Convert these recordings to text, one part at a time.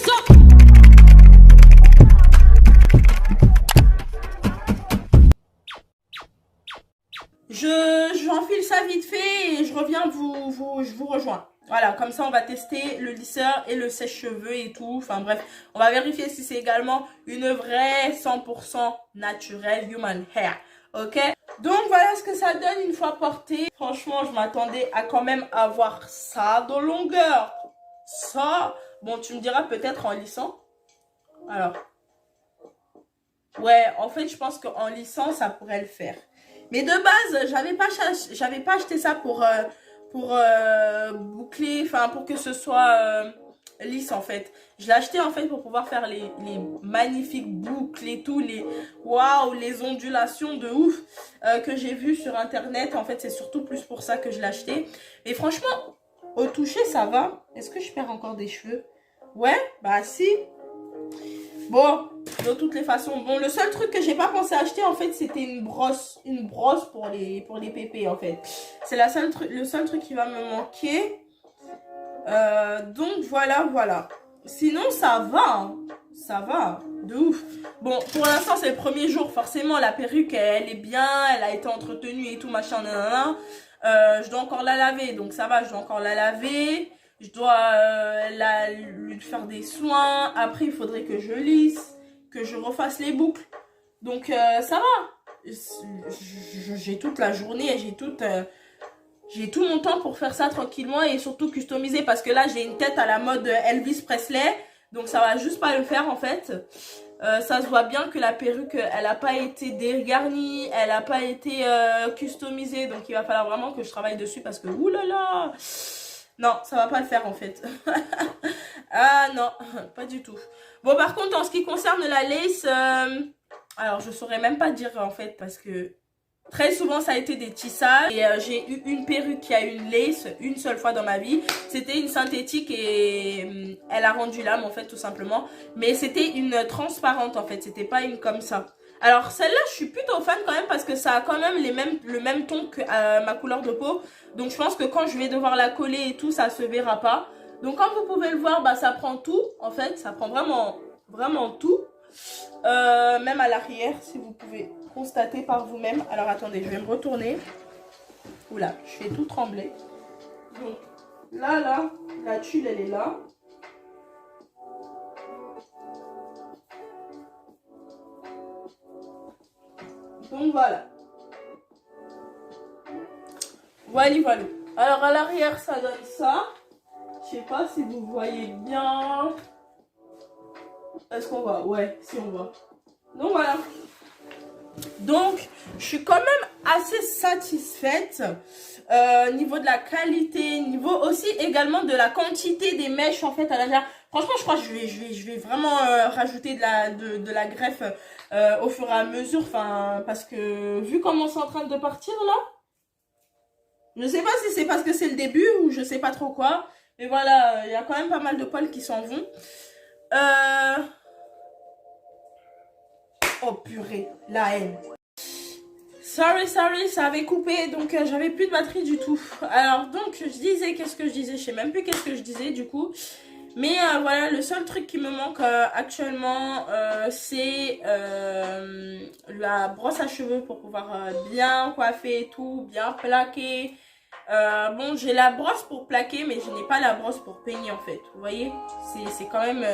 ça. J'enfile ça vite fait et je reviens je vous rejoins. Voilà, comme ça on va tester le lisseur et le sèche-cheveux et tout. Enfin bref, on va vérifier si c'est également une vraie 100% naturelle human hair. Ok? Donc voilà ce que ça donne une fois porté. Franchement, je m'attendais à quand même avoir ça de longueur. Ça, bon tu me diras peut-être en lissant. Alors, ouais, en fait je pense qu'en lissant ça pourrait le faire. Mais de base, j'avais pas acheté ça pour boucler, enfin pour que ce soit lisse en fait. Je l'ai acheté en fait pour pouvoir faire les magnifiques boucles et tout, waouh, les ondulations de ouf que j'ai vu sur internet. En fait, c'est surtout plus pour ça que je l'ai acheté. Et franchement, au toucher, ça va. Est-ce que je perds encore des cheveux? Ouais, bah si. Bon, de toutes les façons, bon, le seul truc que j'ai pas pensé acheter en fait, c'était une brosse pour les pépés en fait. C'est le seul truc qui va me manquer. Donc voilà. Sinon ça va, hein. Ça va, de ouf. Bon, pour l'instant c'est le premier jour, forcément la perruque elle est bien, elle a été entretenue et tout machin, nanana. Je dois encore la laver, donc ça va, je dois encore la laver. Je dois lui faire des soins. Après, il faudrait que je lisse, que je refasse les boucles. Donc, ça va. J'ai toute la journée, j'ai tout mon temps pour faire ça tranquillement et surtout customiser. Parce que là, j'ai une tête à la mode Elvis Presley. Donc, ça va juste pas le faire, en fait. Ça se voit bien que la perruque, elle n'a pas été dégarnie, elle n'a pas été customisée. Donc, il va falloir vraiment que je travaille dessus parce que, oulala, non, ça va pas le faire en fait. Ah non, pas du tout. Bon, par contre, en ce qui concerne la lace, alors je saurais même pas dire en fait parce que très souvent ça a été des tissages. Et j'ai eu une perruque qui a une lace une seule fois dans ma vie. C'était une synthétique et elle a rendu l'âme en fait tout simplement. Mais c'était une transparente en fait, c'était pas une comme ça. Alors celle-là je suis plutôt fan quand même parce que ça a quand même le même ton que ma couleur de peau. Donc je pense que quand je vais devoir la coller et tout, ça se verra pas. Donc comme vous pouvez le voir, bah, ça prend tout en fait. Ça prend vraiment tout. Même à l'arrière si vous pouvez constater par vous-même. Alors attendez, je vais me retourner. Oula, je fais tout trembler. Donc là, la tuile elle est là. Donc voilà. Voilà. Alors à l'arrière ça donne ça. Je sais pas si vous voyez bien. Est-ce qu'on voit? Ouais, si on voit. Donc voilà. Donc je suis quand même assez satisfaite. Niveau de la qualité, niveau aussi également de la quantité des mèches en fait à l'intérieur. Franchement je crois que je vais vraiment rajouter de la greffe au fur et à mesure. Enfin parce que vu comment c'est en train de partir là. Je sais pas si c'est parce que c'est le début ou je sais pas trop quoi. Mais voilà, il y a quand même pas mal de poils qui s'en vont. Oh purée, la haine. Sorry, ça avait coupé, donc j'avais plus de batterie du tout. Alors donc je disais, qu'est-ce que je disais? Je sais même plus qu'est-ce que je disais du coup. Mais voilà, le seul truc qui me manque actuellement, c'est la brosse à cheveux pour pouvoir bien coiffer et tout, bien plaquer. Bon, j'ai la brosse pour plaquer, mais je n'ai pas la brosse pour peigner en fait. Vous voyez, c'est quand même...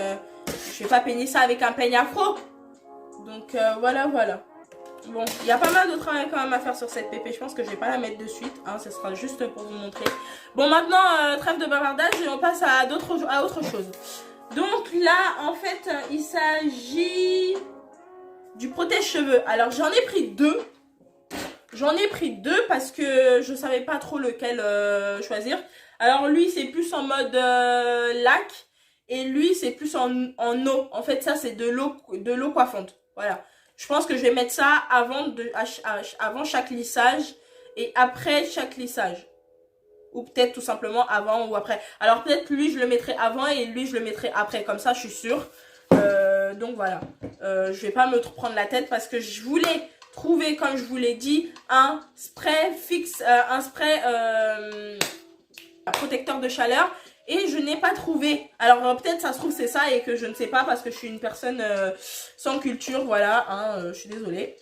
je vais pas peigner ça avec un peigne afro. Donc voilà. Bon, il y a pas mal de travail quand même à faire sur cette pépé. Je pense que je vais pas la mettre de suite. Hein, ce sera juste pour vous montrer. Bon, maintenant, trêve de bavardage et on passe à autre chose. Donc là, en fait, il s'agit du protège-cheveux. Alors, j'en ai pris deux. Parce que je savais pas trop lequel choisir. Alors, lui, c'est plus en mode lac. Et lui, c'est plus en eau. En fait, ça, c'est de l'eau coiffante. Voilà. Je pense que je vais mettre ça avant chaque lissage et après chaque lissage. Ou peut-être tout simplement avant ou après. Alors peut-être lui, je le mettrai avant et lui, je le mettrai après. Comme ça, je suis sûre. Donc voilà. Je vais pas me prendre la tête parce que je voulais trouver, comme je vous l'ai dit, un spray fixe, un spray protecteur de chaleur. et je n'ai pas trouvé. Alors peut-être ça se trouve c'est ça et que je ne sais pas parce que je suis une personne sans culture, voilà, hein, je suis désolée.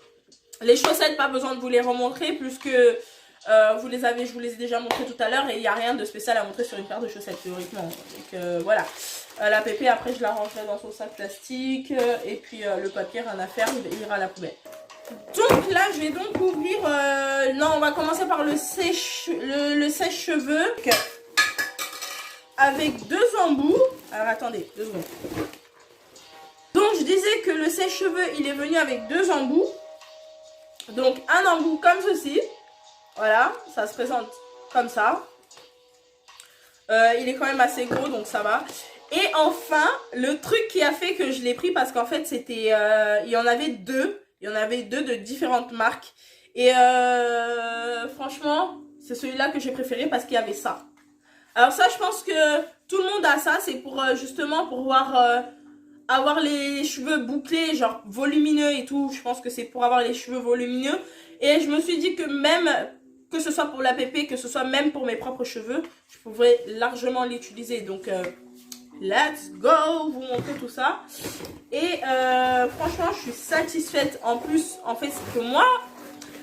Les chaussettes, pas besoin de vous les remontrer puisque je vous les ai déjà montrées tout à l'heure et il n'y a rien de spécial à montrer sur une paire de chaussettes théoriquement. Donc voilà. La pépé, après je la rangerai dans son sac plastique et puis le papier, rien à faire, il ira à la poubelle. Donc là je vais donc ouvrir, non on va commencer par le sèche-cheveux avec 2 embouts. Alors attendez, 2 secondes. Donc je disais que le sèche-cheveux il est venu avec 2 embouts. Donc un embout comme ceci. Voilà, ça se présente comme ça. Il est quand même assez gros donc ça va. Et enfin, le truc qui a fait que je l'ai pris parce qu'en fait c'était, il y en avait 2. Il y en avait 2 de différentes marques. Et franchement, c'est celui-là que j'ai préféré parce qu'il y avait ça. Alors ça, je pense que tout le monde a ça. C'est pour justement pour avoir les cheveux bouclés, genre volumineux et tout. Je pense que c'est pour avoir les cheveux volumineux. Et je me suis dit que même, que ce soit pour la pépé, que ce soit même pour mes propres cheveux, je pourrais largement l'utiliser. Donc, let's go, vous montrer tout ça. Et franchement, je suis satisfaite. En plus, en fait, c'est que moi,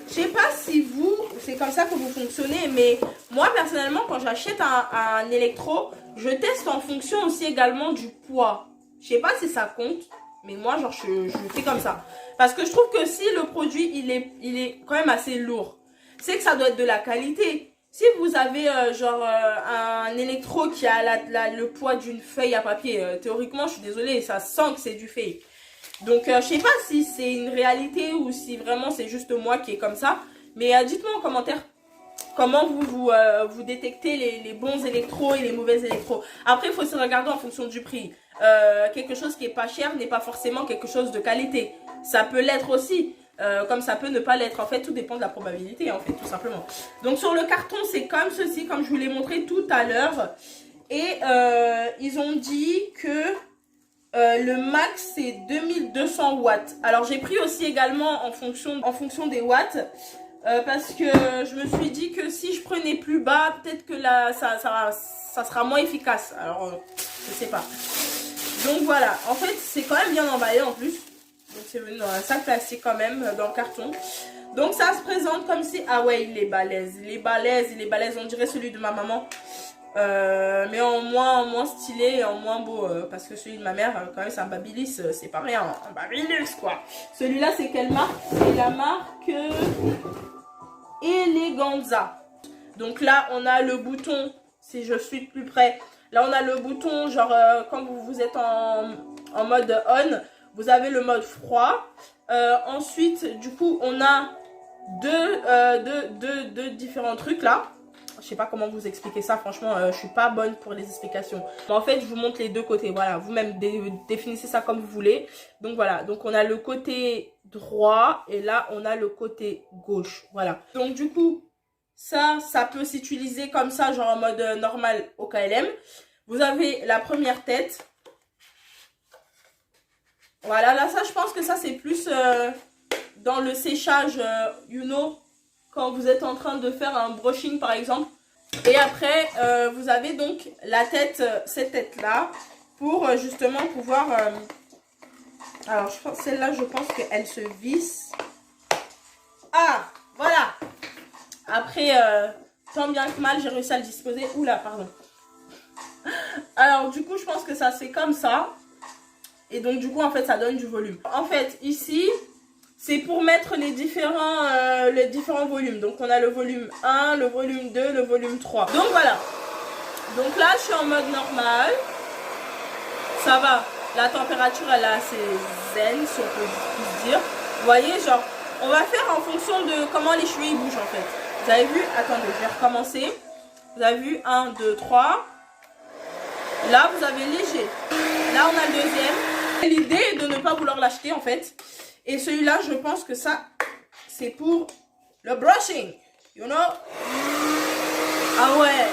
je sais pas si vous, c'est comme ça que vous fonctionnez, mais moi, personnellement, quand j'achète un électro, je teste en fonction aussi également du poids. Je sais pas si ça compte, mais moi, genre, je fais comme ça. Parce que je trouve que si le produit, il est quand même assez lourd, c'est que ça doit être de la qualité. Si vous avez un électro qui a le poids d'une feuille à papier, théoriquement, je suis désolée, ça sent que c'est du fake. Donc, je sais pas si c'est une réalité ou si vraiment c'est juste moi qui est comme ça. Mais dites-moi en commentaire comment vous détectez les bons électros et les mauvais électros. Après, il faut se regarder en fonction du prix. Quelque chose qui est pas cher n'est pas forcément quelque chose de qualité. Ça peut l'être aussi. Comme ça peut ne pas l'être. En fait, tout dépend de la probabilité, en fait, tout simplement. Donc, sur le carton, c'est comme ceci, comme je vous l'ai montré tout à l'heure. Et ils ont dit que le max, c'est 2200 watts. Alors, j'ai pris aussi également en fonction des watts. Parce que je me suis dit que si je prenais plus bas, peut-être que là, ça sera moins efficace. Alors, je sais pas. Donc, voilà. En fait, c'est quand même bien emballé en plus. Donc c'est venu dans un sac plastique quand même, dans le carton. Donc ça se présente comme si... Ah ouais, il est balèze. Il est balèze. On dirait celui de ma maman. Mais en moins stylé et en moins beau. Parce que celui de ma mère, quand même, c'est un Babyliss. C'est pas rien. Un Babyliss, quoi. Celui-là, c'est quelle marque? C'est la marque Eleganza. Donc là, on a le bouton, si je suis de plus près. Là, on a le bouton, genre, quand vous êtes en mode on. Vous avez le mode froid. Ensuite, du coup, on a deux différents trucs là. Je sais pas comment vous expliquer ça. Franchement, je suis pas bonne pour les explications. Mais en fait, je vous montre les deux côtés. Voilà, vous-même définissez ça comme vous voulez. Donc voilà. Donc on a le côté droit et là, on a le côté gauche. Voilà. Donc du coup, ça peut s'utiliser comme ça, genre en mode normal au KLM. Vous avez la première tête. Voilà, là, ça, je pense que ça, c'est plus dans le séchage, quand vous êtes en train de faire un brushing, par exemple. Et après, vous avez donc la tête, cette tête-là, pour justement pouvoir... alors, celle-là, je pense qu'elle se visse. Ah, voilà. Après, tant bien que mal, j'ai réussi à le disposer. Oula, pardon. Alors, du coup, je pense que ça, c'est comme ça. Et donc, du coup, en fait, ça donne du volume. En fait, ici, c'est pour mettre les différents volumes. Donc, on a le volume 1, le volume 2, le volume 3. Donc, voilà. Donc là, je suis en mode normal. Ça va. La température, elle est assez zen, si on peut dire. Vous voyez, genre, on va faire en fonction de comment les cheveux ils bougent, en fait. Vous avez vu? Attendez, je vais recommencer. Vous avez vu? 1, 2, 3. Là, vous avez léger. Là, on a le deuxième. L'idée est de ne pas vouloir l'acheter en fait. Et celui-là, je pense que ça, c'est pour le brushing. You know? Ah ouais.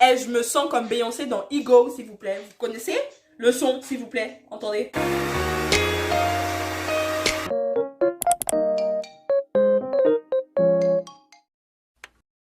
Et je me sens comme Beyoncé dans Ego, s'il vous plaît. Vous connaissez le son, s'il vous plaît? Entendez?